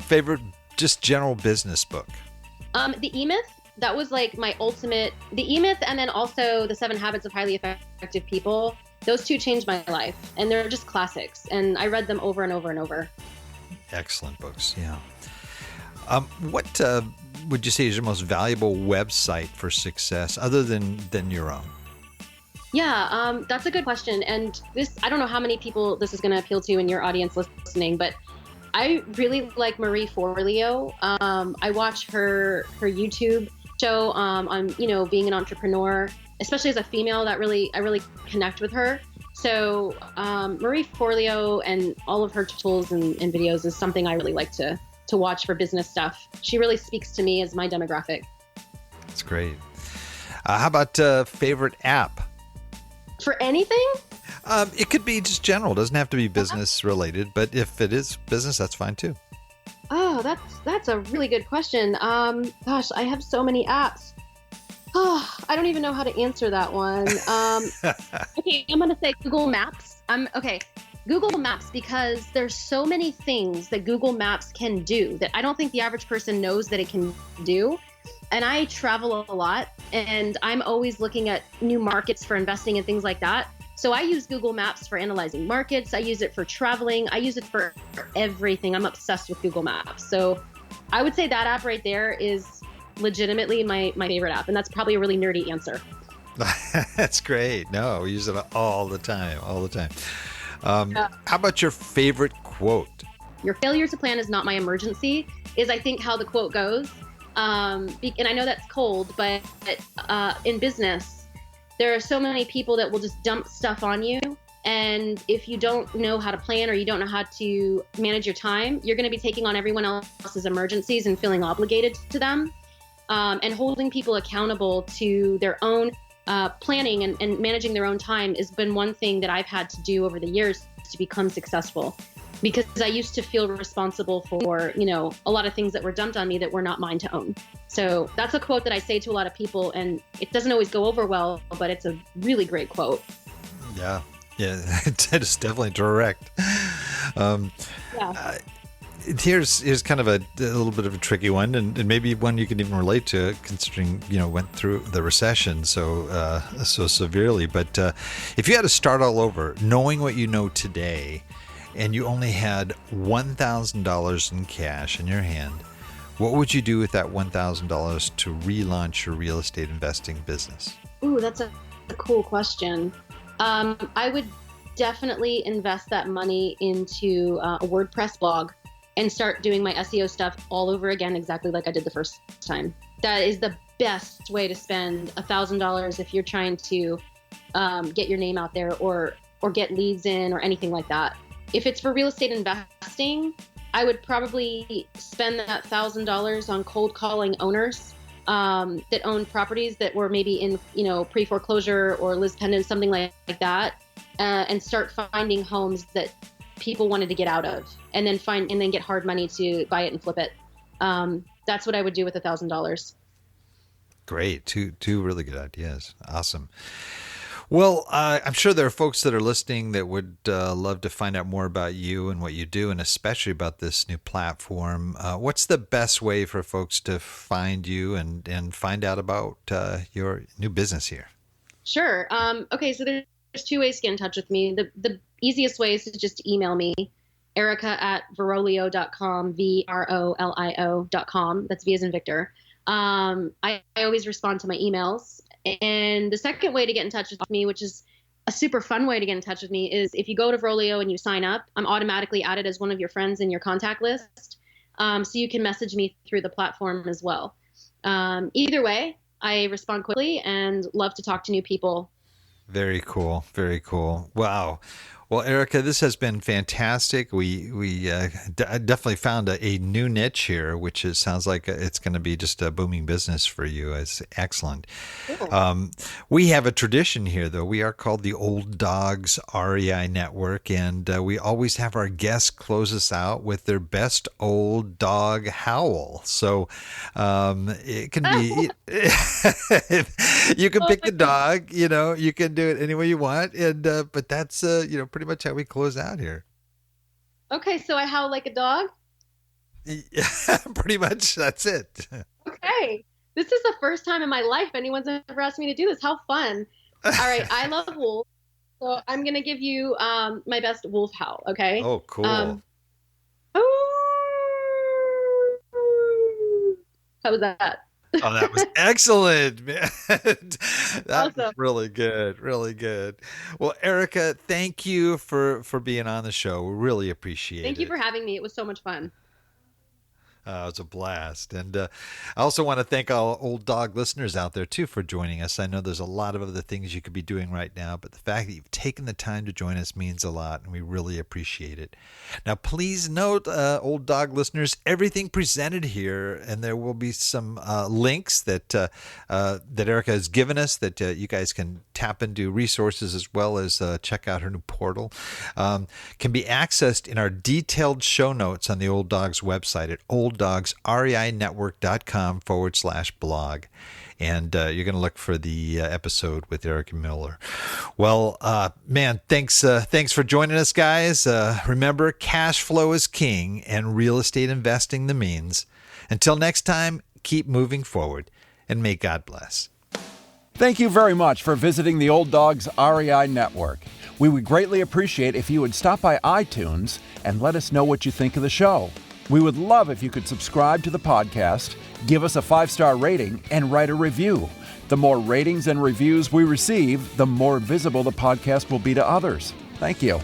Speaker 3: Favorite just general business book?
Speaker 4: The E-Myth. That was like my ultimate. The E-Myth, and then also The 7 Habits of Highly Effective People. Those two changed my life, and they're just classics. And I read them over and over and over.
Speaker 3: Excellent books. Yeah. What would you say is your most valuable website for success, other than your own?
Speaker 4: Yeah, that's a good question. And I don't know how many people this is going to appeal to in your audience listening, but I really like Marie Forleo. I watch her YouTube show on, being an entrepreneur, especially as a female. I really connect with her. So Marie Forleo and all of her tools and videos is something I really like to watch for business stuff. She really speaks to me as my demographic.
Speaker 3: That's great. How about favorite app?
Speaker 4: For anything?
Speaker 3: It could be just general. It doesn't have to be business related, but if it is business, that's fine too.
Speaker 4: Oh, that's a really good question. Gosh, I have so many apps. Oh, I don't even know how to answer that one. Okay, I'm going to say Google Maps. Google Maps, because there's so many things that Google Maps can do that I don't think the average person knows that it can do. And I travel a lot, and I'm always looking at new markets for investing and things like that. So I use Google Maps for analyzing markets. I use it for traveling. I use it for everything. I'm obsessed with Google Maps. So I would say that app right there is legitimately my favorite app. And that's probably a really nerdy answer.
Speaker 3: That's great. No, we use it all the time, all the time. How about your favorite quote?
Speaker 4: Your failure to plan is not my emergency is, I think, how the quote goes. And I know that's cold, but in business, there are so many people that will just dump stuff on you. And if you don't know how to plan or you don't know how to manage your time, you're going to be taking on everyone else's emergencies and feeling obligated to them. And holding people accountable to their own planning and managing their own time has been one thing that I've had to do over the years to become successful. Because I used to feel responsible for, a lot of things that were dumped on me that were not mine to own. So that's a quote that I say to a lot of people, and it doesn't always go over well, but it's a really great quote.
Speaker 3: Yeah, it's definitely direct. Here's kind of a little bit of a tricky one, and maybe one you can even relate to, considering went through the recession so severely. But if you had to start all over, knowing what you know today, and you only had $1,000 in cash in your hand, what would you do with that $1,000 to relaunch your real estate investing business?
Speaker 4: Ooh, that's a cool question. I would definitely invest that money into a WordPress blog and start doing my SEO stuff all over again, exactly like I did the first time. That is the best way to spend $1,000 if you're trying to get your name out there or get leads in or anything like that. If it's for real estate investing, I would probably spend that $1,000 on cold calling owners that own properties that were maybe in, pre-foreclosure or lis pendens, something like that, and start finding homes that people wanted to get out of, and then get hard money to buy it and flip it. That's what I would do with $1,000.
Speaker 3: Great, two really good ideas. Awesome. Well, I'm sure there are folks that are listening that would love to find out more about you and what you do, and especially about this new platform. What's the best way for folks to find you and find out about your new business here?
Speaker 4: Sure. Okay, so there's two ways to get in touch with me. The easiest way is to just email me, Erica@Vrolio.com, Vrolio.com. That's V as in Victor. I always respond to my emails. And the second way to get in touch with me, which is a super fun way to get in touch with me, is if you go to Vrolio and you sign up, I'm automatically added as one of your friends in your contact list. So you can message me through the platform as well. Either way, I respond quickly and love to talk to new people.
Speaker 3: Very cool. Very cool. Wow. Well, Erica, this has been fantastic. We definitely found a new niche here, which sounds like it's going to be just a booming business for you. It's excellent. Cool. We have a tradition here, though. We are called the Old Dogs REI Network, and we always have our guests close us out with their best old dog howl. So it can be, you can pick the dog, you can do it any way you want, and but that's pretty much how we close out here.
Speaker 4: Okay, so I howl like a dog?
Speaker 3: Yeah, pretty much. That's it.
Speaker 4: Okay. This is the first time in my life anyone's ever asked me to do this. How fun. All right, I love wolves. So I'm going to give you my best wolf howl, okay?
Speaker 3: Oh, cool.
Speaker 4: How was that?
Speaker 3: Oh, that was excellent, man. That
Speaker 4: awesome.
Speaker 3: was really good. Really good. Well, Erica, thank you for being on the show. We really appreciate it.
Speaker 4: Thank you for having me. It was so much fun.
Speaker 3: It was a blast. And I also want to thank all Old Dog listeners out there, too, for joining us. I know there's a lot of other things you could be doing right now, but the fact that you've taken the time to join us means a lot, and we really appreciate it. Now, please note, Old Dog listeners, everything presented here, and there will be some links that Erica has given us that you guys can tap into resources as well as check out her new portal, can be accessed in our detailed show notes on the Old Dogs website at olddogsreinetwork.com/blog. And you're going to look for the episode with Erica Miller. Well, man, thanks for joining us, guys. Remember, cash flow is king and real estate investing the means. Until next time, keep moving forward and may God bless.
Speaker 1: Thank you very much for visiting the Old Dogs REI Network. We would greatly appreciate if you would stop by iTunes and let us know what you think of the show. We would love if you could subscribe to the podcast, give us a 5-star rating, and write a review. The more ratings and reviews we receive, the more visible the podcast will be to others. Thank you.